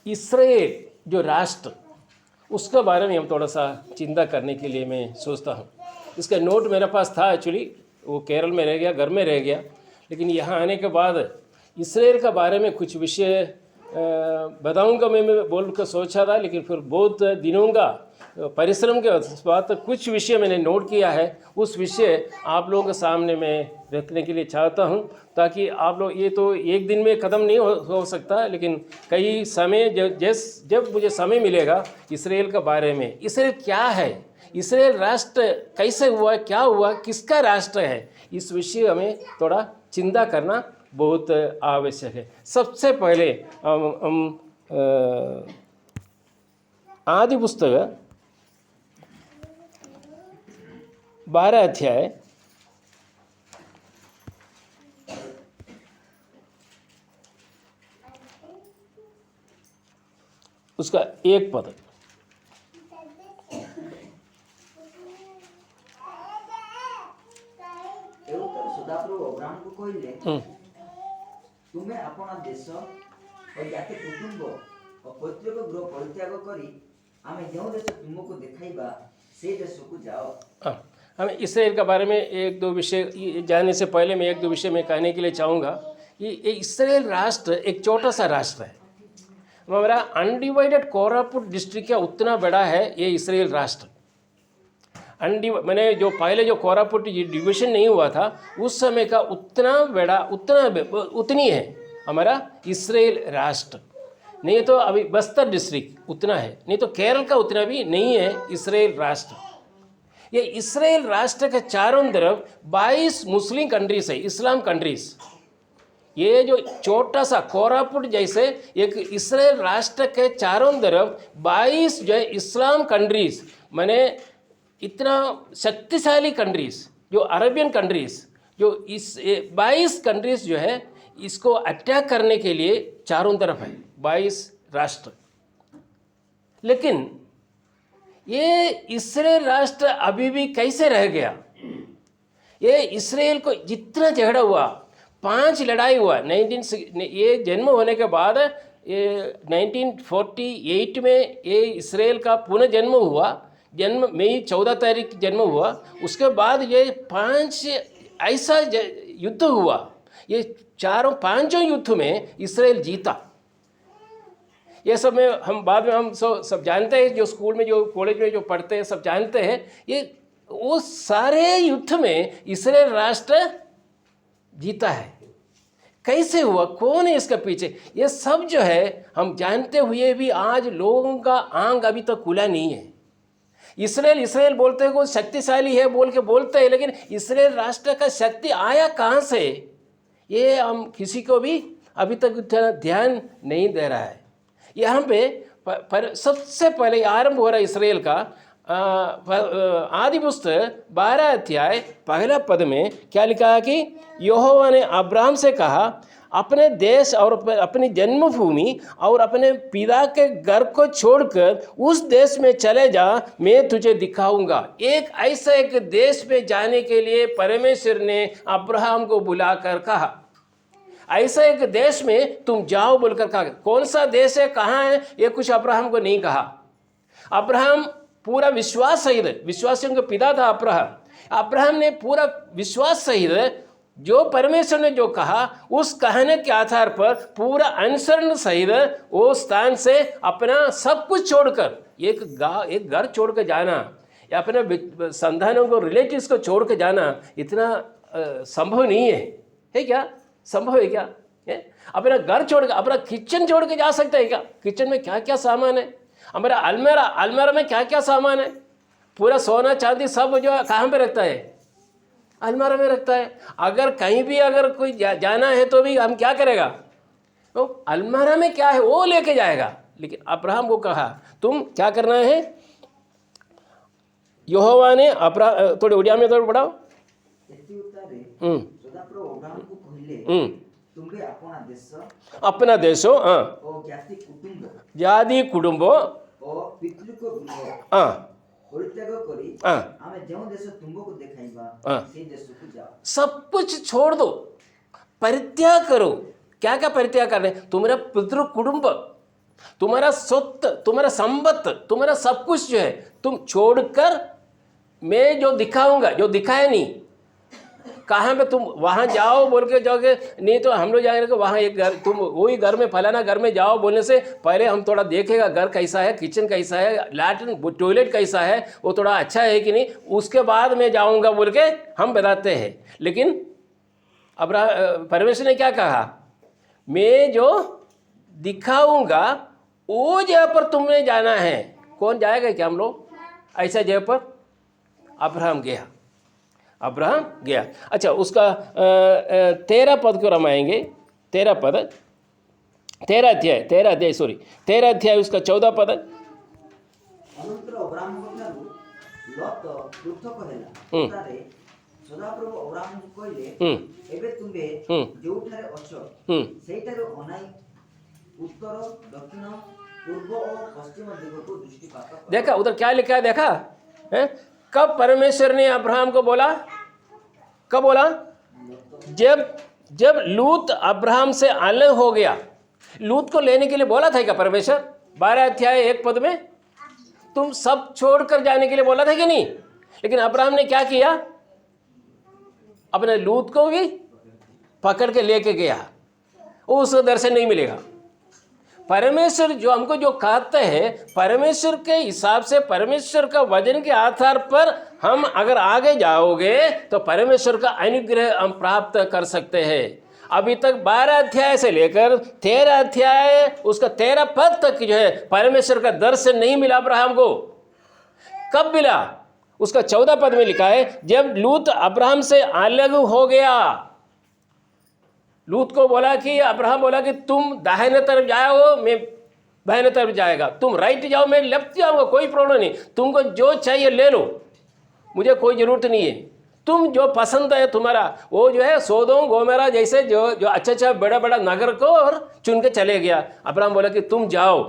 Israel जो राष्ट्र, उसके बारे में हम थोड़ा सा चिंता करने के लिए मैं सोचता हूँ। इसका नोट मेरे पास था एक्चुअली, वो केरल में रह गया, घर में रह गया, लेकिन यहाँ आने के बाद इसराइल के बारे में कुछ विषय बताऊँगा मैं बोल कर सोचा था, लेकिन फिर बहुत दिनों का परिश्रम के बाद कुछ विषय मैंने नोट किया है। उस विषय आप लोगों के सामने मैं रखने के लिए चाहता हूं, ताकि आप लोग, ये तो एक दिन में ख़त्म नहीं हो सकता, लेकिन कई समय जब मुझे समय मिलेगा इसराइल के बारे में, इसराइल क्या है, इसराइल राष्ट्र कैसे हुआ, क्या हुआ, किसका राष्ट्र है, इस विषय में थोड़ा चिंता करना बहुत आवश्यक है। सबसे पहले हम आदि पुस्तक 12 अध्याय उसका 1 पद। सदाप्रभु अब्राहम को कहले, तुम्हें अपना देश और जाति कुटुंब और पैतृक गृह परित्याग करी आमे जो देश तुमको दिखाइबा से देश को जाओ। हमें इसराइल के बारे में एक दो विषय जानने से पहले मैं एक दो विषय में कहने के लिए चाहूँगा कि ये इसराइल राष्ट्र एक छोटा सा राष्ट्र है। हमारा अनडिवाइडेड कोरापुट डिस्ट्रिक्ट का उतना बड़ा है ये इसराइल राष्ट्र। मैंने जो पहले जो कोरापुट डिवीजन नहीं हुआ था उस समय का उतना बड़ा, उतनी है हमारा इसराइल राष्ट्र। नहीं तो अभी बस्तर डिस्ट्रिक्ट उतना है, नहीं तो केरल का उतना भी नहीं है इसराइल राष्ट्र। ये इसराइल राष्ट्र के चारों तरफ 22 मुस्लिम कंट्रीज है, इस्लाम कंट्रीज। ये जो छोटा सा कोरापुट जैसे एक इसराइल राष्ट्र के चारों तरफ 22 जो है इस्लाम कंट्रीज, माने इतना शक्तिशाली कंट्रीज, जो अरबियन कंट्रीज, जो इस 22 कंट्रीज जो है इसको अटैक करने के लिए चारों तरफ है 22 राष्ट्र। लेकिन ये इसराइल राष्ट्र अभी भी कैसे रह गया? ये इसराइल को जितना झगड़ा हुआ, 5 लड़ाई हुआ, ये जन्म होने के बाद ये 1948 में ये इसराइल का पुनः जन्म हुआ, जन्म मई 14 तारीख जन्म हुआ। उसके बाद ये 5 ऐसा युद्ध हुआ, ये चारों 5 युद्ध में इसराइल जीता। ये सब में हम बाद में हम सब जानते हैं, जो स्कूल में जो कॉलेज में जो पढ़ते हैं सब जानते हैं। ये वो सारे युद्ध में इसराइल राष्ट्र जीता है। कैसे हुआ, कौन है इसके पीछे, ये सब जो है हम जानते हुए भी आज लोगों का आंग अभी तक खुला नहीं है। इसराइल बोलते हैं, कोई शक्तिशाली है बोल के बोलते हैं, लेकिन इसराइल राष्ट्र का शक्ति आया कहाँ से, ये हम किसी को भी अभी तक ध्यान नहीं दे रहा है। यहाँ पे सबसे पहले आरंभ हो रहा है इसराइल का आदि पुस्तक 12 अध्याय 1 पद में क्या लिखा है कि यहोवा ने अब्राहम से कहा, अपने देश और अपनी जन्मभूमि और अपने पिता के घर को छोड़कर उस देश में चले जा, मैं तुझे दिखाऊंगा। एक देश में जाने के लिए परमेश्वर ने अब्राहम को बुलाकर कहा, ऐसा एक देश में तुम जाओ बोलकर कहा। कौन सा देश है, कहाँ है, ये कुछ अब्राहम को नहीं कहा। अब्राहम पूरा विश्वास सहित, विश्वासियों का पिता था अब्राहम ने पूरा विश्वास सहित जो परमेश्वर ने जो कहा उस कहने के आधार पर पूरा अनुसरण सहित वो स्थान से अपना सब कुछ छोड़कर, एक घर छोड़ कर जाना या अपने संतानों को, रिलेटिव्स को छोड़ कर जाना इतना संभव नहीं है क्या? संभव है क्या? अपना घर छोड़ के, अपना किचन छोड़ के जा सकते हैं क्या? किचन में क्या क्या सामान है, हमारा अलमारा में क्या क्या सामान है, पूरा सोना चांदी सब जो कहाँ पे रखता है, अलमारा में रखता है। अगर कहीं भी अगर कोई जाना है तो भी हम क्या करेगा, तो अलमारा में क्या है वो लेके जाएगा। लेकिन अब्राहम को कहा तुम क्या करना है, यहोवा ने थोड़े उड़िया में थोड़ा बढ़ाओ। अपना देशो जाति कुटुंब सब कुछ छोड़ दो, परित्याग करो। क्या क्या परित्याग करना है? तुम्हारा पितृ कुटुंब, तुम्हारा स्वത്ത്, तुम्हारा संपत्ति, तुम्हारा सब कुछ जो है तुम छोड़कर मैं जो दिखाऊंगा, जो दिखाया नहीं, कहाँ पे तुम वहाँ जाओ बोल के जाओगे, नहीं तो हम लोग जाएंगे वहाँ एक घर, तुम वही घर में फलाना घर में जाओ बोलने से पहले हम थोड़ा देखेगा घर कैसा है, किचन कैसा है, लैट्रिन टॉयलेट कैसा है, वो थोड़ा अच्छा है कि नहीं, उसके बाद मैं जाऊँगा बोल के हम बताते हैं। लेकिन अब परमेश्वर ने क्या कहा, मैं जो दिखाऊंगा वो जगह पर तुमने जाना है। कौन जाएगा क्या हम लोग ऐसा जगह पर? अब्राहम गया, अब्राहम गया। अच्छा, उसका 13 पद को रमाएंगे, 13 पद, 13 अध्याय उसका 14 पद। ଅନନ୍ତର ଅବ୍ରାହ୍ମଙ୍କ ଠାରୁ ଲତ ପୃଥକ ହେଲା। ତାରେ ସଦାପ୍ରଭୁ ଅବ୍ରାହ୍ମଙ୍କୁ କହିଲେ, ଏବେ ତୁମେ ଯେଉଁଠାରେ ଅଛ ସେଇଠାରୁ ଅନାଇ उत्तर दक्षिण पूर्व और पश्चिम दिगों को दृष्टिपात करो। देखा उधर क्या लिखा है, देखा है? कब परमेश्वर ने अब्राहम को बोला, कब बोला? जब लूत अब्राहम से अलग हो गया। लूत को लेने के लिए बोला था क्या परमेश्वर? 12 अध्याय 1 पद में तुम सब छोड़कर जाने के लिए बोला था कि नहीं? लेकिन अब्राहम ने क्या किया, अपने लूत को भी पकड़ के लेके गया, उसको दर्शन नहीं मिलेगा। परमेश्वर जो हमको जो कहते हैं, परमेश्वर के हिसाब से, परमेश्वर का वचन के आधार पर हम अगर आगे जाओगे तो परमेश्वर का अनुग्रह हम प्राप्त कर सकते हैं। अभी तक 12 अध्याय से लेकर 13 अध्याय उसका 13 पद तक जो है परमेश्वर का दर्शन नहीं मिला अब्राहम को। कब मिला? उसका 14 पद में लिखा है, जब लूत अब्राहम से अलग हो गया। लूत को बोला कि अब्राहम बोला कि तुम दाहिने तरफ जाओ, मैं बाहिने तरफ जाएगा, तुम राइट जाओ, मैं लेफ्ट जाऊंगा, कोई प्रॉब्लम नहीं, तुमको जो चाहिए ले लो, मुझे कोई ज़रूरत नहीं है, तुम जो पसंद है तुम्हारा, वो जो है सोदोम गोमेरा जैसे जो अच्छा अच्छा बड़ा बड़ा नगर को और चुन के चले गया। अब्राहम बोला कि तुम जाओ।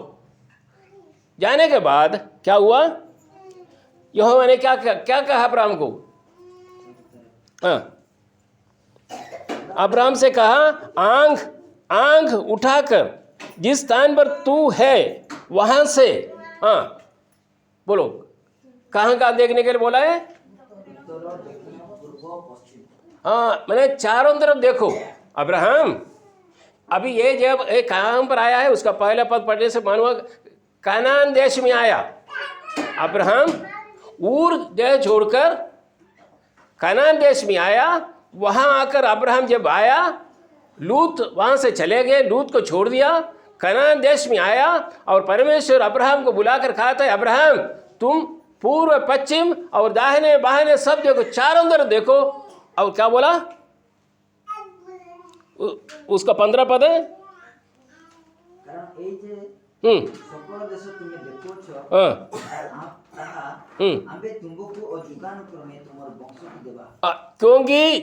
जाने के बाद क्या हुआ, यहोवा ने क्या कहा अब्राहम को? हाँ, अब्राहम से कहा, आंख उठाकर जिस स्थान पर तू है वहां से, हाँ बोलो, कहाँ का देखने के लिए बोला है? हाँ, मैंने चारों तरफ देखो। अब्राहम अभी ये जब एक कहाँ पर आया है, उसका पहला पद पढ़ने से मालूम कनान देश में आया। अब्राहम ऊर देश छोड़कर कनान देश में आया। वहाँ आकर अब्राहम जब आया, लूत वहाँ से चले गए, लूत को छोड़ दिया, कनान देश में आया और परमेश्वर अब्राहम को बुलाकर कहा था, अब्राहम तुम पूर्व पश्चिम और दाहिने बाहिने सब देखो, चारों तरफ देखो। और क्या बोला? उसका 15 पद है, सकल देश तुमे देखो क्योंकि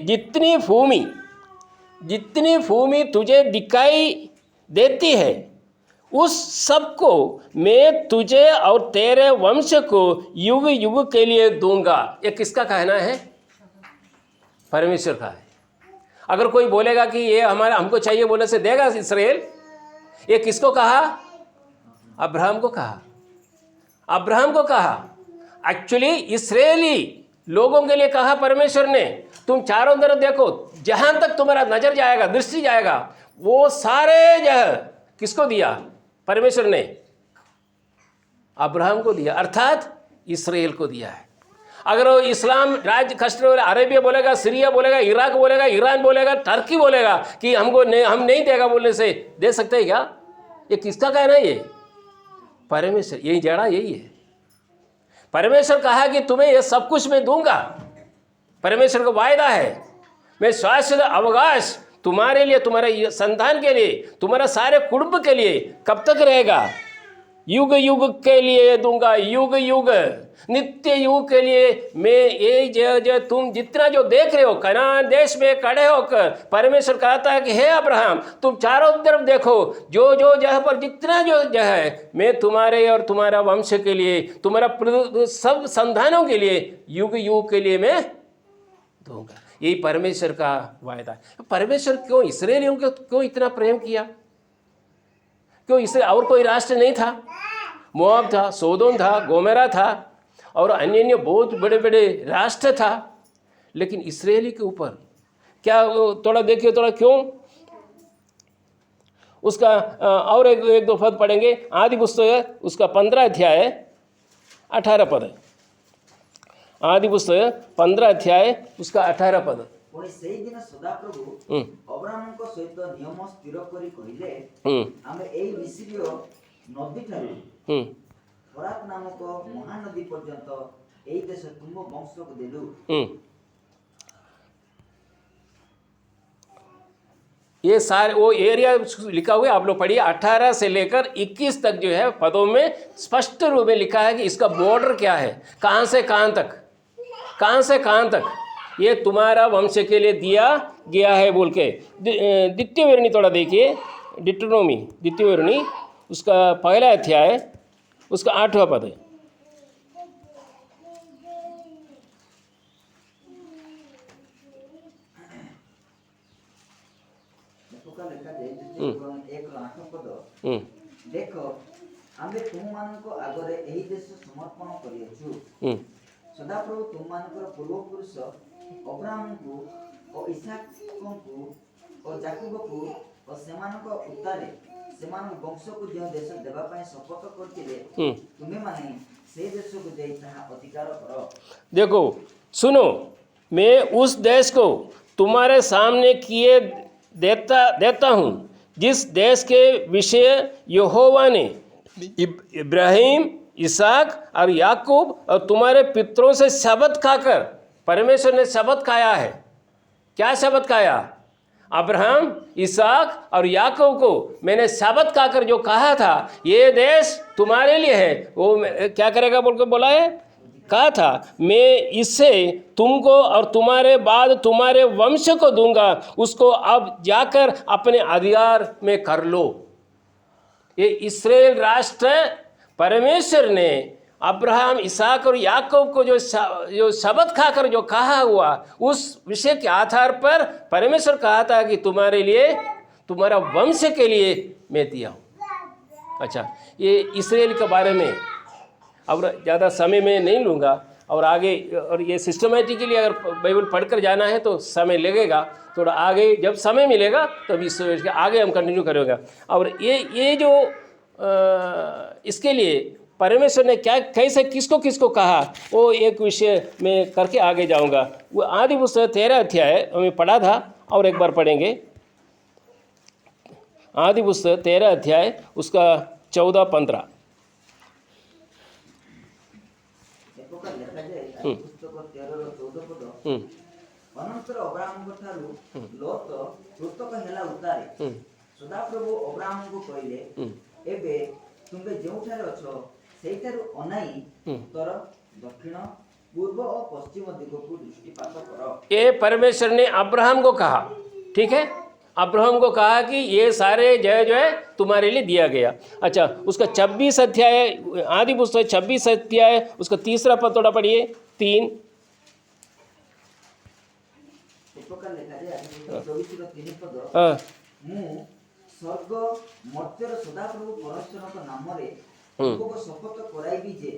जितनी भूमि तुझे दिखाई देती है उस सब को मैं तुझे और तेरे वंश को युग युग के लिए दूंगा। ये किसका कहना है? परमेश्वर का है। अगर कोई बोलेगा कि ये हमारा हमको चाहिए बोलने से देगा इस्राएल, ये किसको कहा? अब्राहम को कहा, अब्राहम को कहा। एक्चुअली इस्राएली लोगों के लिए कहा परमेश्वर ने, तुम चारों तरफ देखो, जहां तक तुम्हारा नजर जाएगा, दृष्टि जाएगा, वो सारे जगह किसको दिया? परमेश्वर ने अब्राहम को दिया, अर्थात इस्राएल को दिया है। अगर वो इस्लाम राज्य कष्ट अरेबिया बोलेगा, सीरिया बोलेगा, इराक बोलेगा, ईरान बोलेगा, टर्की बोलेगा कि हमको हम नहीं देगा बोलने से दे सकते हैं क्या? ये किसका कहना है? ये परमेश्वर, यही जड़ा यही है। परमेश्वर कहा कि तुम्हें ये सब कुछ मैं दूंगा। परमेश्वर का वायदा है, मैं शाश्वत अवकाश तुम्हारे लिए, तुम्हारे संतान के लिए, तुम्हारा सारे कुटुंब के लिए कब तक रहेगा? युग युग के लिए दूंगा, युग युग, नित्य युग के लिए मैं ये जो तुम जितना जो देख रहे हो कनान देश में खड़े होकर, परमेश्वर कहता है कि हे अब्राहम तुम चारों तरफ देखो, जो जो जगह पर जितना जो जगह है मैं तुम्हारे और तुम्हारा वंश के लिए, तुम्हारा सब संतानों के लिए युग युग के लिए मैं दूंगा। यही परमेश्वर का वायदा है। परमेश्वर क्यों इस्राएलियों को क्यों इतना प्रेम किया? क्यों? इससे और कोई राष्ट्र नहीं था। मोआब था, सोदोम था, गोमेरा था और अन्य अन्य बहुत बड़े बड़े राष्ट्र था, लेकिन इस्राएली के ऊपर क्या? थोड़ा देखिए, थोड़ा क्यों उसका और एक दो पद पढ़ेंगे। आदि पुस्तक उसका 15 अध्याय 18 पद है। आदि पुस्तक 15 अध्याय उसका 18 पद। पुणी सेही दिन सदाप्रभु अब्राहमଙ୍କ ସହିତ ନିୟମ ସ୍ଥିର କରି କହିଲେ, ଆମେ ଏଇ ମିଶ୍ରୀୟ ନଦୀ ଠାରୁ ଫରାତ ନାମକ ମହାନଦୀ ପର୍ଯ୍ୟନ୍ତ ଏଇ ଦେଶ ତୁମ ବଂଶକୁ ଦେଲୁ। ये सारे वो एरिया लिखा हुआ है, आप लोग पढ़िए। 18 से लेकर 21 तक जो है पदों में स्पष्ट रूप में लिखा है कि इसका बॉर्डर क्या है, कहाँ से कहाँ तक, कहाँ से कहाँ तक ये तुम्हारा वंश के लिए दिया गया है बोल के। द्वितीय विवरणी थोड़ा देखिए, डिट्रोनोमी द्वितीय विवरणी उसका पहला अध्याय उसका 8वां पद है। देख आमे तुममाननको आगरे एही देश समर्पण करियछु। सदाप्रभु तुममानकर पूर्वपुरुष अब्राहमको ओ इसाकको ओ याकूबको ओ सेमानको उत्तारे सेमान वंशको जो देश देबा पय शपथ करथिले, तुमे माने से देशको देई ताहा अधिकार करो। देखो सुनो, मैं उस देश को तुम्हारे सामने किए देता हूँ जिस देश के विषय यहोवा ने इब्राहिम, इसहाक और याकूब और तुम्हारे पितरों से शपथ खाकर, परमेश्वर ने शपथ खाया है। क्या शपथ खाया? अब्राहम, इसहाक और याकूब को मैंने शपथ खाकर जो कहा था ये देश तुम्हारे लिए है, वो क्या करेगा बोल के बोला है, कहा था मैं इससे तुमको और तुम्हारे बाद तुम्हारे वंश को दूंगा, उसको अब जाकर अपने अधिकार में कर लो। ये इस्राएल राष्ट्र परमेश्वर ने अब्राहम, इसहाक और याकूब को जो शपथ खाकर जो कहा हुआ, उस विषय के आधार पर परमेश्वर कहा था कि तुम्हारे लिए, तुम्हारा वंश के लिए मैं दिया हूँ। अच्छा, ये इस्राएल के बारे में अब ज़्यादा समय में नहीं लूँगा और आगे, और ये सिस्टमेटिकली अगर बाइबल पढ़कर जाना है तो समय लगेगा थोड़ा। आगे जब समय मिलेगा तब इसके आगे हम कंटिन्यू करेंगे। और ये जो इसके लिए परमेश्वर ने क्या, कैसे, किसको किसको कहा, वो एक विषय में करके आगे जाऊंगा। वो आदि पुस्तक 13 अध्याय हमें पढ़ा था और एक बार पढ़ेंगे। आदि पुस्तक 13 अध्याय उसका 14-15। अनंतर अब्राहम ठारू लोत मृतक हेला उतारे। सदाप्रभु अब्राहम को कहले, एबे तुमे जोठारे अछो सेठारू अनाई उत्तर, दक्षिण, पूर्व और पश्चिम दिगो को दृष्टिपात करो। ये परमेश्वर ने अब्राहम को कहा, ठीक है, अब्राहम को कहा कि ये सारे जय जो है तुम्हारे लिए दिया गया। अच्छा, उसका 26 अध्याय, आदि पुस्तक 26 अध्याय उसका 3रा पद थोड़ा पढ़िए। 3 प्रकार लिखा जाए 24 पद, मु स्वर्ग मर्त्यर सदाप्रभु परमेश्वर नाम रे तुमको शपथ कराइबी जे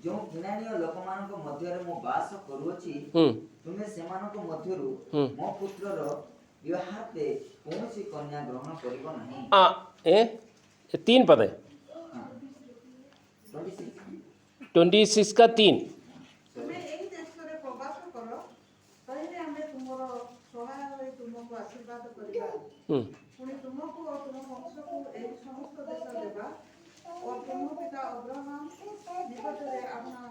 जो ज्ञानी लोक मानक मध्य रे मु वास करूछि, तुमे सेमानक मध्यरु मो पुत्रर विवाहते कौनसी कन्या ग्रहण करिबो नहीं। ए 3 पद है, 26 का 3। तुमे एही देश रे प्रवास करो, तहिले हमें तुमरो सहाय होई तुमको आशीर्वाद करिबा, पुनी तुमको और तुम वंशको एही समस्त देश देबा, और तुम पिता अब्राहम निकट रे अपना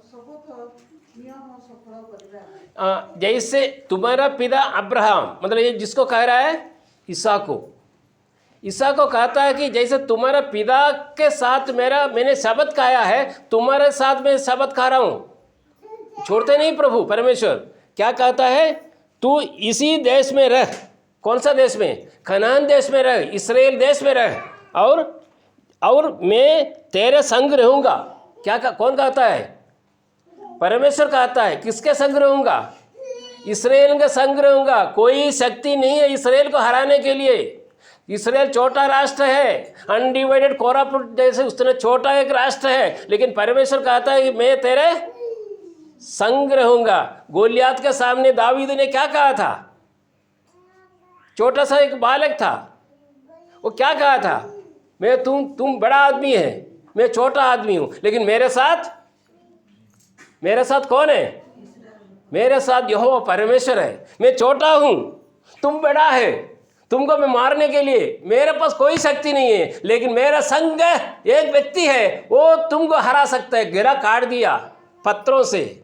शपथ नियम सफल करिबा। जैसे तुम्हारा पिता अब्राहम, मतलब ये जिसको कह रहा है इसहाक को कहता है कि जैसे तुम्हारा पिता के साथ मैंने शपथ खाया है, तुम्हारे साथ मैं शपथ खा रहा हूँ। छोड़ते नहीं प्रभु परमेश्वर। क्या कहता है? तू इसी देश में रह। कौन सा देश में? कनान देश में रह, इस्राएल देश में रह, और मैं तेरे संग रहूँगा। कौन कहता है? परमेश्वर कहता है। किसके संग रहूँगा? इसराइल का संग रहूंगा। कोई शक्ति नहीं है इसराइल को हराने के लिए। इसराइल छोटा राष्ट्र है, अनडिवाइडेड कोरापुट जैसे उतना छोटा एक राष्ट्र है, लेकिन परमेश्वर कहता है कि मैं तेरे संग रहूंगा। गोलियात के सामने दावीद ने क्या कहा था? छोटा सा एक बालक था, वो क्या कहा था? मैं तुम बड़ा आदमी है, मैं छोटा आदमी हूं, लेकिन मेरे साथ कौन है? मेरे साथ यहोवा परमेश्वर है। मैं छोटा हूं, तुम बड़ा है, तुमको मैं मारने के लिए मेरे पास कोई शक्ति नहीं है, लेकिन मेरा संग एक व्यक्ति है, वो तुमको हरा सकता है। गिरा काट दिया पत्थरों से,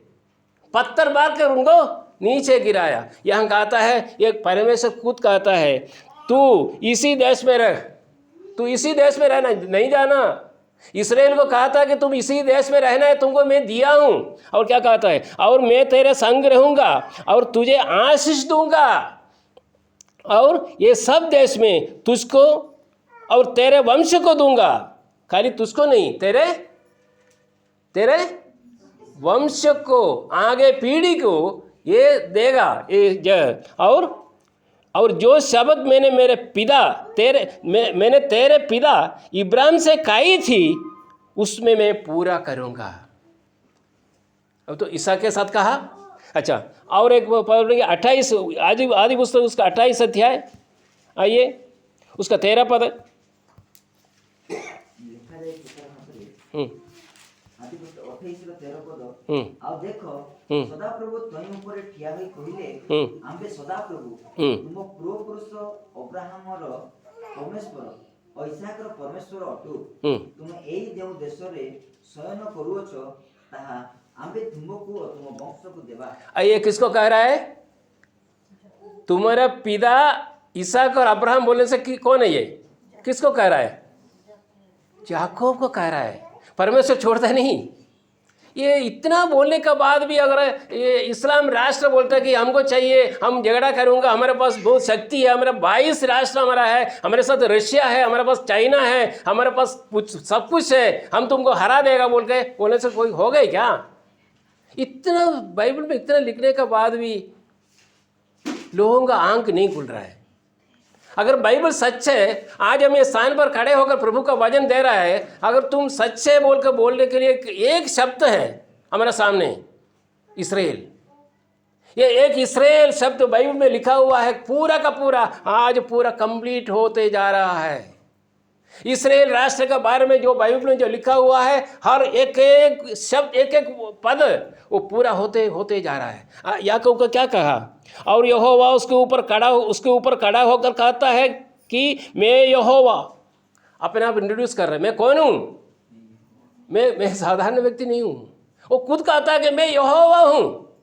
पत्थर मार कर उनको नीचे गिराया। यहाँ कहता है, एक परमेश्वर खुद कहता है, तू इसी देश में रह, तू इसी देश में रहना, नहीं जाना। इसराइल को कहा था कि तुम इसी देश में रहना है, तुमको मैं दिया हूं। और क्या कहता है? और मैं तेरे संग रहूंगा और तुझे आशीष दूंगा, और ये सब देश में तुझको और तेरे वंश को दूंगा। खाली तुझको नहीं, तेरे वंश को, आगे पीढ़ी को ये देगा। और जो शब्द मैंने तेरे पिता इब्राहिम से कही थी, उसमें मैं पूरा करूंगा। अब तो ईसा के साथ कहा। अच्छा, और एक पढ़ेंगे 28 आदि पुस्तक उसका 28 अध्याय, आइए उसका 13 पद। आदि पुस्तक 28 ର 13 ପଦ। ଆଉ ଦେଖ, ସଦାପ୍ରଭୁ ତହିଁ ଉପରେ ଠିଆ ହୋଇ କହିଲେ, ଆମ୍ଭେ ସଦାପ୍ରଭୁ ତୁମ ପୂର୍ବପୁରୁଷ ଅବ୍ରାହମର ପରମେଶ୍ୱର ଓ ଇସାକର ପରମେଶ୍ୱର ଅଟୁ। ତୁମେ ଏଇ ଯେଉଁ ଦେଶରେ ଶୟନ କରୁଅଛ, ତାହା आम्बे तुमको और तुम वंश को देवा। ये किसको कह रहा है? तुम्हारा पिता इसहाक और अब्राहम बोलने से कौन है ये? किसको कह रहा है? याकूब को कह रहा है। परमेश्वर छोड़ता नहीं। ये इतना बोलने के बाद भी अगर ये इस्लाम राष्ट्र बोलता है कि हमको चाहिए, हम झगड़ा करूंगा, हमारे पास बहुत शक्ति है, हमारा 22 राष्ट्र हमारा है, हमारे साथ रशिया है, हमारे पास चाइना है, हमारे पास सब कुछ है, हम तुमको हरा देगा बोलने से कोई हो गई क्या? इतना बाइबल में इतना लिखने के बाद भी लोगों का आंख नहीं खुल रहा है। अगर बाइबल सच है, आज हम ये स्थान पर खड़े होकर प्रभु का वचन दे रहा है, अगर तुम सच्चे बोलकर बोलने के लिए एक शब्द है हमारे सामने, इसराइल, ये एक इसराइल शब्द बाइबल में लिखा हुआ है, पूरा का पूरा आज पूरा कंप्लीट होते जा रहा है। इसराइल राष्ट्र के बारे में जो बाइबल में जो लिखा हुआ है, हर एक एक शब्द, एक एक पद वो पूरा होते जा रहा है। याकूब को क्या कहा? और यहोवा उसके ऊपर खड़ा होकर कहता है कि मैं यहोवा, अपने आप इंट्रोड्यूस कर रहा है, मैं कौन हूँ? मैं साधारण व्यक्ति नहीं हूँ। वो खुद कहता है कि मैं यहोवा हूँ,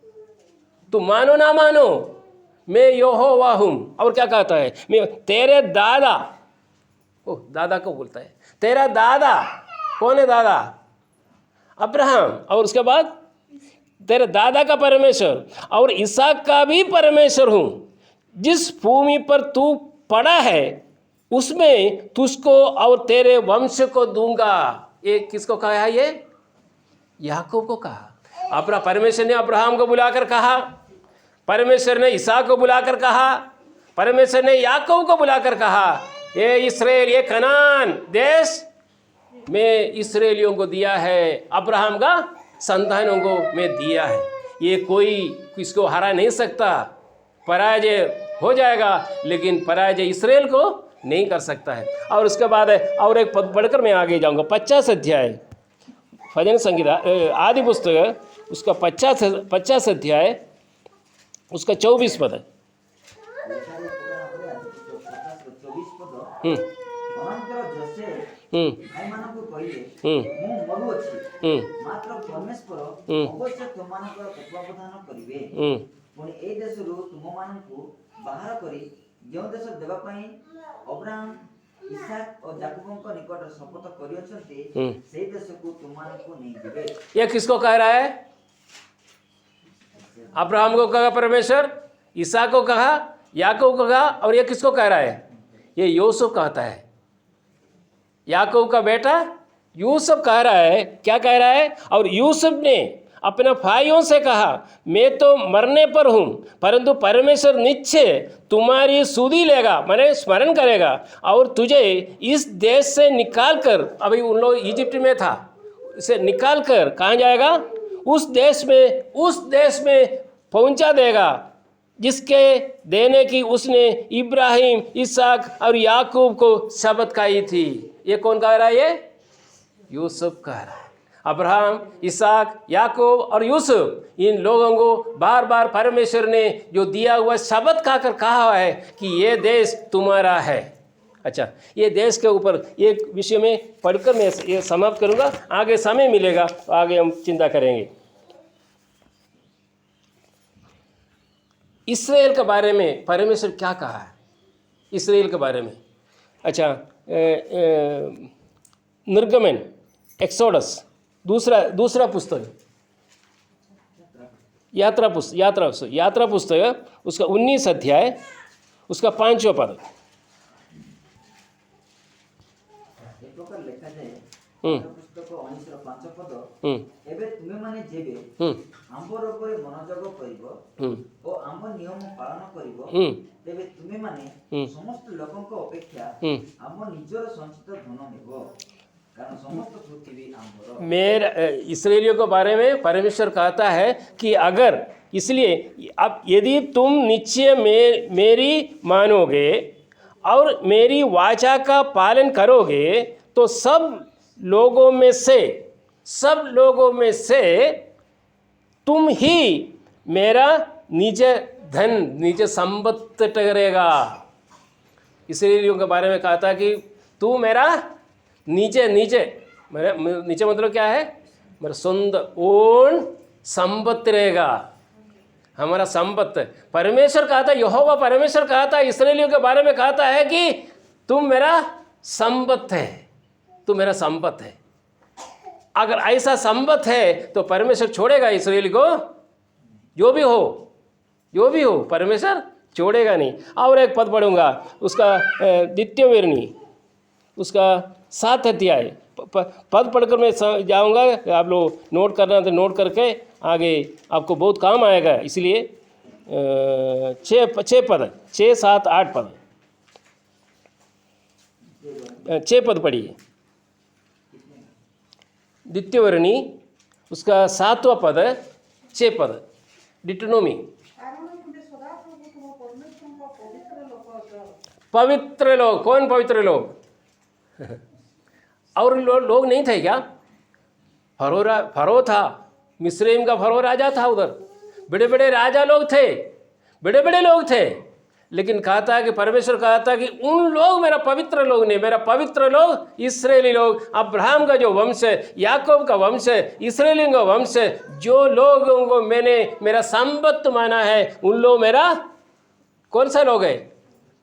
तुम मानो ना मानो, मैं यहोवा हूँ। और क्या कहता है? मैं तेरे दादा, दादा को बोलता है, तेरा दादा कौन है? दादा अब्राहम, और उसके बाद तेरे दादा का परमेश्वर और इसहाक का भी परमेश्वर हूँ। जिस भूमि पर तू पड़ा है उसमें तुझको और तेरे वंश को दूंगा। ये किसको कहा है? ये याकूब को कहा। परमेश्वर ने अब्राहम को बुलाकर कहा, परमेश्वर ने इसहाक को बुलाकर कहा, परमेश्वर ने याकूब को बुलाकर कहा, ये इसराइल, ये कनान देश मैं इसराइलियों को दिया है, अब्राहम का संतानों को मैं दिया है। ये कोई किसको हरा नहीं सकता, पराजय हो जाएगा, लेकिन पराजय इसराइल को नहीं कर सकता है। और उसके बाद और एक पद पढ़कर मैं आगे जाऊंगा। 50 अध्याय भजन संगीता आदि पुस्तक उसका 50 अध्याय उसका 24 पद है। ये किसको कह रहा है? अब्राहम को कहा परमेश्वर, इसहाक को कहा, याकूब को कहा, और ये किसको कह रहा है? ये यूसुफ कहता है। याकूब का बेटा यूसुफ कह रहा है, क्या कह रहा है? और यूसुफ ने अपने भाइयों से कहा, मैं तो मरने पर हूँ, परंतु परमेश्वर निश्चय तुम्हारी सुधि लेगा, मैंने स्मरण करेगा और तुझे इस देश से निकाल कर, अभी उन लोग इजिप्ट में था, इसे निकाल कर कहाँ जाएगा? उस देश में पहुंचा देगा जिसके देने की उसने इब्राहिम, इसहाक और याकूब को शपथ खाई थी। ये कौन कह रहा है? ये यूसुफ कह रहा है। अब्राहम, इसहाक, याकूब और यूसुफ, इन लोगों को बार बार परमेश्वर ने जो दिया हुआ शपथ खाकर कहा है कि ये देश तुम्हारा है। अच्छा, ये देश के ऊपर एक विषय में पढ़कर मैं ये समाप्त करूंगा, आगे समय मिलेगा तो आगे हम चिंता करेंगे। इसराइल के बारे में परमेश्वर क्या कहा है? इसराइल के बारे में, अच्छा, निर्गमन, एक्सोडस, दूसरा पुस्तक, यात्रा पुस्तक, उसका 19 अध्याय, उसका 5वां पद। एक प्रकार लिखा जाए पुस्तक 19 ର 5 ପଦ, ଏବେ ତୁମେ ମାନେ ଯେବେ ଆମ୍ଭର ଉପରେ ମନୋଯୋଗ କରିବ ଓ ଆମ୍ଭ ନିୟମ ପାଳନ କରିବ, ତେବେ ତୁମେ ମାନେ ସମସ୍ତ ଲୋକଙ୍କ ଅପେକ୍ଷା ଆମ ନିଜର ସଞ୍ଚିତ ଧନ ନେବ, कारण समस्त पृथ्वी आम्भर। मेरा इसराइलियों के बारे में परमेश्वर कहता है कि अगर, इसलिए अब यदि तुम निश्चय मेरी मानोगे और मेरी वाचा का पालन करोगे तो सब लोगों में से तुम ही मेरा निज धन, निज संपत्ति ठहरेगा। इसराइलियों के बारे में कहा था कि तू मेरा नीचे मतलब क्या है? मेरा सुंदर ओन संपत्ति रहेगा, हमारा संपत्ति। परमेश्वर कहा था, यहोवा परमेश्वर कहा था, इसराइलियों के बारे में कहता है कि तुम मेरा संपत्ति है, तू मेरा संपत्ति है। अगर ऐसा संपत्ति है तो परमेश्वर छोड़ेगा इसराइल को? जो भी हो परमेश्वर छोड़ेगा नहीं। और एक पद पढ़ूंगा, उसका द्वितीय वर्णी, उसका 7 अध्याय, पद पढ़कर मैं जाऊंगा, आप लोग नोट करना तो नोट करके आगे आपको बहुत काम आएगा। इसलिए 6 पद, 6, 7, 8 पद, 6 पद पढ़िए। द्वितीय वर्णी, उसका 7वां पद, 6 पद, डिटोनोमी। पवित्र लोग, कौन पवित्र लोग? और लोग नहीं थे क्या? फरो था, मिस्रैम का फरो राजा था, उधर बड़े बड़े राजा लोग थे, बड़े लोग थे, लेकिन कहता है कि परमेश्वर कहता कि उन लोग मेरा पवित्र लोग नहीं, मेरा पवित्र लोग इस्राएली लोग, अब्राहम का जो वंश है, याकूब का वंश है, इस्राएलियों का वंश है, जो लोगों को मैंने मेरा संपत्ति माना है, उन लोग मेरा कौन सा लोग है?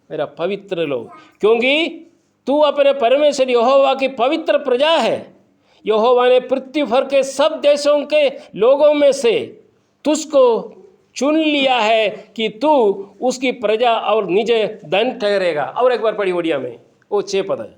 मेरा पवित्र लोग। क्योंकि तू अपने परमेश्वर यहोवा की पवित्र प्रजा है। यहोवा ने पृथ्वी भर के सब देशों के लोगों में से तुझको चुन लिया है कि तू उसकी प्रजा और निज धन ठहरेगा। और एक बार पढ़ी ओडिया में, वो 6 पद है।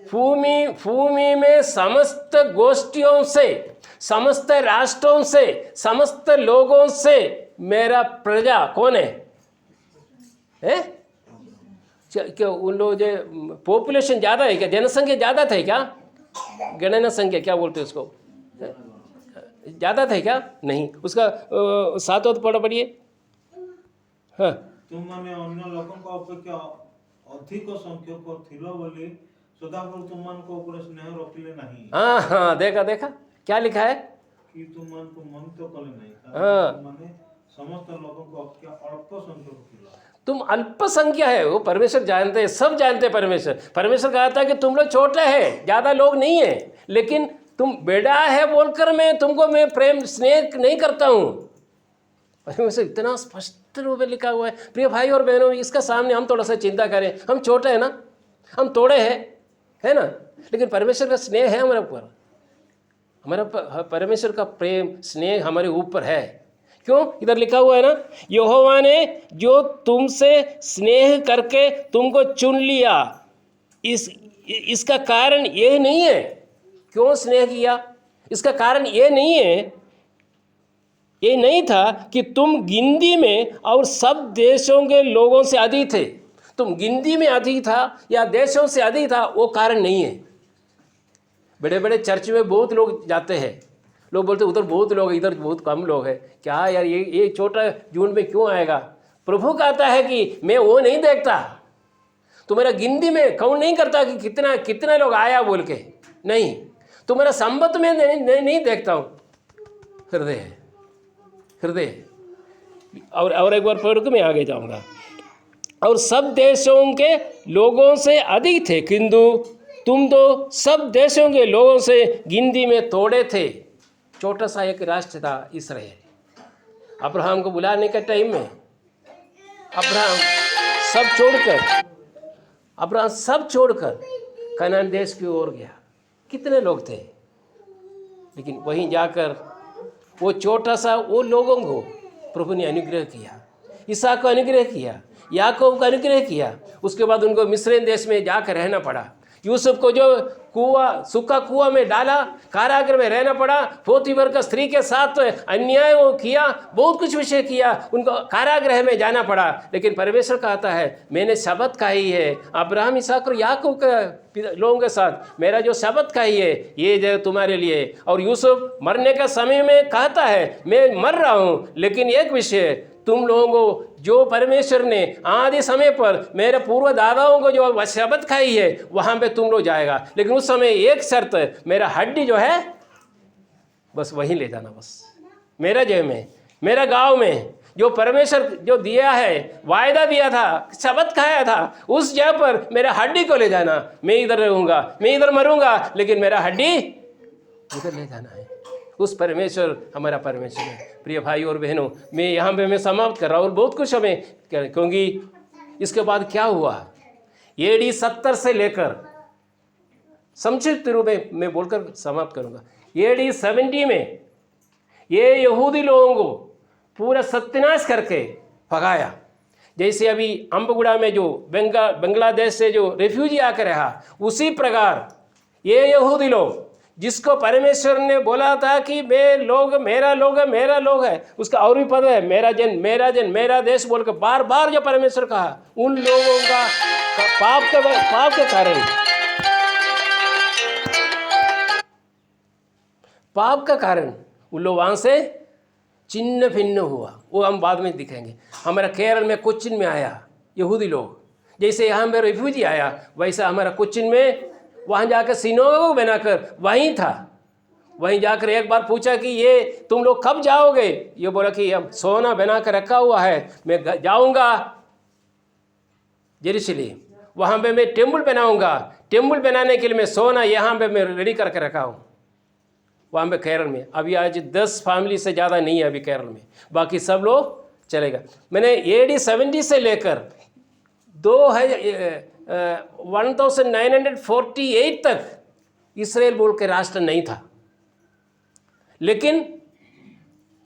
भूमि में समस्त गोष्ठियों से, समस्त राष्ट्रों से, समस्त लोगों से मेरा प्रजा कौन है? क्या उन लोग जो पॉपुलेशन ज़्यादा है क्या? जनसंख्या ज़्यादा थे क्या? गणना संख्या क्या बोलते हैं उसको? ज़्यादा थे क्या? नहीं। उसका 7वां पढ़िए। हाँ, तुम माने अन्य लोगों अपेक्षा अधिक संख्यक थिलो बोली सदाप्रभु तुम मन को ऊपर स्नेह रखिले नहीं। हाँ, देखा क्या लिखा है कि तुम मन को मन तो कले नहीं। हाँ, माने समस्त लोगों को अपेक्षा अल्प संख्यक थिलो। तुम अल्पसंख्या है, वो परमेश्वर जानते हैं, सब जानते हैं। परमेश्वर कहता है कि तुम लोग छोटे हैं, ज़्यादा लोग नहीं है, लेकिन तुम बेटा है बोलकर मैं प्रेम स्नेह नहीं करता हूँ। परमेश्वर इतना स्पष्ट रूप में लिखा हुआ है। प्रिय भाई और बहनों, इसका सामने हम थोड़ा सा चिंता करें। हम छोटे हैं ना, हम तोड़े हैं, है ना, लेकिन परमेश्वर का स्नेह है हमारे ऊपर। हमारा परमेश्वर का प्रेम स्नेह हमारे ऊपर है। क्यों? इधर लिखा हुआ है ना, यहोवा ने जो तुमसे स्नेह करके तुमको चुन लिया, इसका कारण ये नहीं है। क्यों स्नेह किया? इसका कारण ये नहीं है, ये नहीं था कि तुम गिनती में और सब देशों के लोगों से अधिक थे। तुम गिनती में अधिक था या देशों से अधिक था, वो कारण नहीं है। बड़े बड़े चर्च में बहुत लोग जाते हैं, लोग बोलते उधर बहुत लोग, इधर बहुत कम लोग हैं। क्या यार, ये छोटा झुंड में क्यों आएगा? प्रभु कहता है कि मैं वो नहीं देखता, तुम्हारा गिनती में काउंट नहीं करता कि कितना लोग आया बोल के, नहीं, तुम्हारा संबत में नहीं देखता हूँ, हृदय। और एक बार पढ़ के मैं आगे जाऊँगा। और सब देशों के लोगों से अधिक थे, किंतु तुम तो सब देशों के लोगों से गिनती में थोड़े थे। छोटा सा एक राष्ट्र था इस्राएल। अब्राहम को बुलाने के टाइम में अब्राहम सब छोड़कर कनान देश की ओर गया। कितने लोग थे, लेकिन वहीं जाकर वो छोटा सा वो लोगों को प्रभु ने अनुग्रह किया। इसहाक को अनुग्रह किया, याकूब को अनुग्रह किया। उसके बाद उनको मिस्र देश में जाकर रहना पड़ा। यूसुफ को जो सूखा कुआं में डाला, कारागृह में रहना पड़ा। पोतीफर का स्त्री के साथ अन्याय वो किया, बहुत कुछ विषय किया, उनको कारागृह में जाना पड़ा। लेकिन परमेश्वर कहता है, मैंने शपथ खाई है अब्राहम, इसहाक और याकूब के लोगों के साथ, मेरा जो शपथ खाई है ये जो तुम्हारे लिए। और यूसुफ मरने का समय में कहता है, मैं मर रहा हूँ, लेकिन एक विषय, तुम लोगों को जो परमेश्वर ने आदि समय पर मेरे पूर्व दादाओं को जो शपथ खाई है वहाँ पे तुम लोग जाएगा। लेकिन उस समय एक शर्त, मेरा हड्डी जो है बस वहीं ले जाना। बस मेरा जय में, मेरा गांव में जो परमेश्वर जो दिया है, वायदा दिया था, शपथ खाया था, उस जगह पर मेरा हड्डी को ले जाना। मैं इधर रहूँगा, मैं इधर मरूँगा, लेकिन मेरा हड्डी उधर ले जाना है। उस परमेश्वर हमारा परमेश्वर है। प्रिय भाई और बहनों, मैं यहाँ पे मैं समाप्त कर रहा हूँ। और बहुत कुछ हमें, क्योंकि इसके बाद क्या हुआ, AD 70 से लेकर, संक्षिप्त रूप में मैं बोलकर समाप्त करूँगा। AD 70 में ये यहूदी लोगों को पूरा सत्यानाश करके भगाया। जैसे अभी अम्बगुड़ा में जो बांग्लादेश से जो रेफ्यूजी आकर रहा, उसी प्रकार ये यहूदी लोग जिसको परमेश्वर ने बोला था कि मेरा लोग है, उसका और भी पद है, मेरा जन मेरा देश बोल के बार बार जो परमेश्वर कहा, उन लोगों का पाप का कारण उन लोग वहाँ से चिन्ह भिन्न हुआ। वो हम बाद में दिखाएंगे। हमारा केरल में कोच्चिन में आया यहूदी लोग, जैसे यहाँ में रिफ्यूजी आया, वैसा हमारा कोच्चिन में वहाँ जाकर सिनोगोग बनाकर वहीं था। वहीं जाकर एक बार पूछा कि ये तुम लोग कब जाओगे? ये बोला कि अब सोना बना कर रखा हुआ है, मैं जाऊँगा यरूशलेम, वहाँ पे मैं टेम्पल बनाऊँगा। टेम्पल बनाने के लिए मैं सोना यहाँ पे मैं रेडी करके रखा हूँ, वहाँ पे केरल में। अभी आज 10 फैमिली से ज़्यादा नहीं है अभी केरल में, बाकी सब लोग चलेगा। मैंने AD 70 से लेकर 1948 तक इसराइल बोल के राष्ट्र नहीं था। लेकिन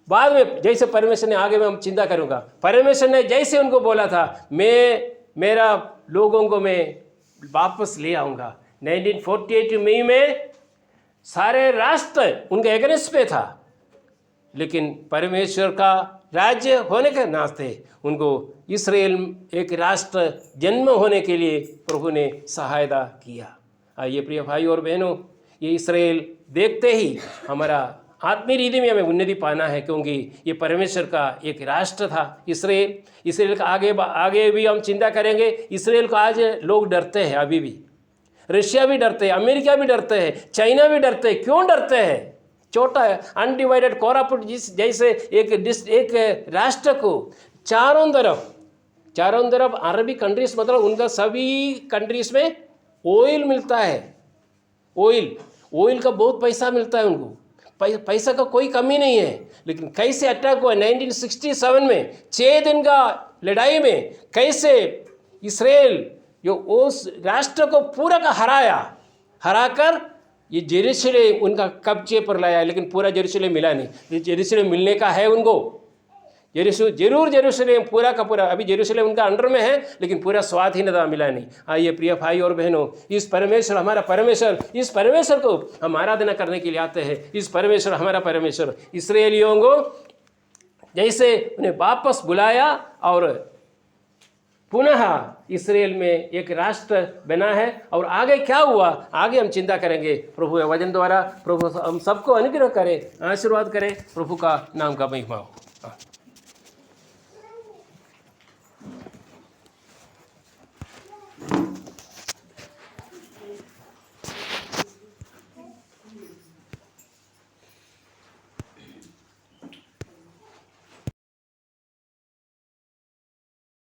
बाद में जैसे परमेश्वर ने, आगे में हम चिंता करूँगा, परमेश्वर ने जैसे उनको बोला था, मेरा लोगों को मैं वापस ले आऊँगा। 1948 मई में सारे राष्ट्र उनके एगेंस्ट पे था, लेकिन परमेश्वर का राज्य होने के नाते उनको इसराइल एक राष्ट्र जन्म होने के लिए प्रभु ने सहायता किया। आइए प्रिय भाई और बहनों, ये इसराइल देखते ही हमारा आत्मीय रीति में हमें उन्नति पाना है, क्योंकि ये परमेश्वर का एक राष्ट्र था इसराइल। इसराइल का आगे भी हम चिंता करेंगे। इसराइल को आज लोग डरते हैं, अभी भी रशिया भी डरते हैं, अमेरिका भी डरते हैं, चाइना भी डरते हैं। क्यों डरते हैं? छोटा अनडिवाइडेड कोरापुट जैसे एक राष्ट्र को चारों तरफ अरबी कंट्रीज, मतलब उनका सभी कंट्रीज में ऑयल मिलता है। ऑयल का बहुत पैसा मिलता है उनको, पैसा का कोई कमी नहीं है। लेकिन कैसे अटैक हुआ 1967 में 6 दिन का लड़ाई में, कैसे इसराइल जो उस राष्ट्र को पूरा का हराकर ये जेरूशलेम उनका कब्जे पर लाया, लेकिन पूरा जेरूशलेम मिला नहीं। ये जेरूशलेम मिलने का है उनको, जरूर जेरूशलेम पूरा का पूरा, अभी जेरूशलेम उनका अंडर में है, लेकिन पूरा स्वाधीनता मिला नहीं। आइए प्रिय भाई और बहनों, इस परमेश्वर, हमारा परमेश्वर, इस परमेश्वर को हम आराधना करने के लिए आते हैं। इस परमेश्वर, हमारा परमेश्वर इस्राएलियों को जैसे उन्हें वापस बुलाया और पुनः इस्राएल में एक राष्ट्र बना है, और आगे क्या हुआ आगे हम चिंता करेंगे। प्रभु के वचन द्वारा प्रभु हम सबको अनुग्रह करे, आशीर्वाद करे। प्रभु का नाम का महिमा हो।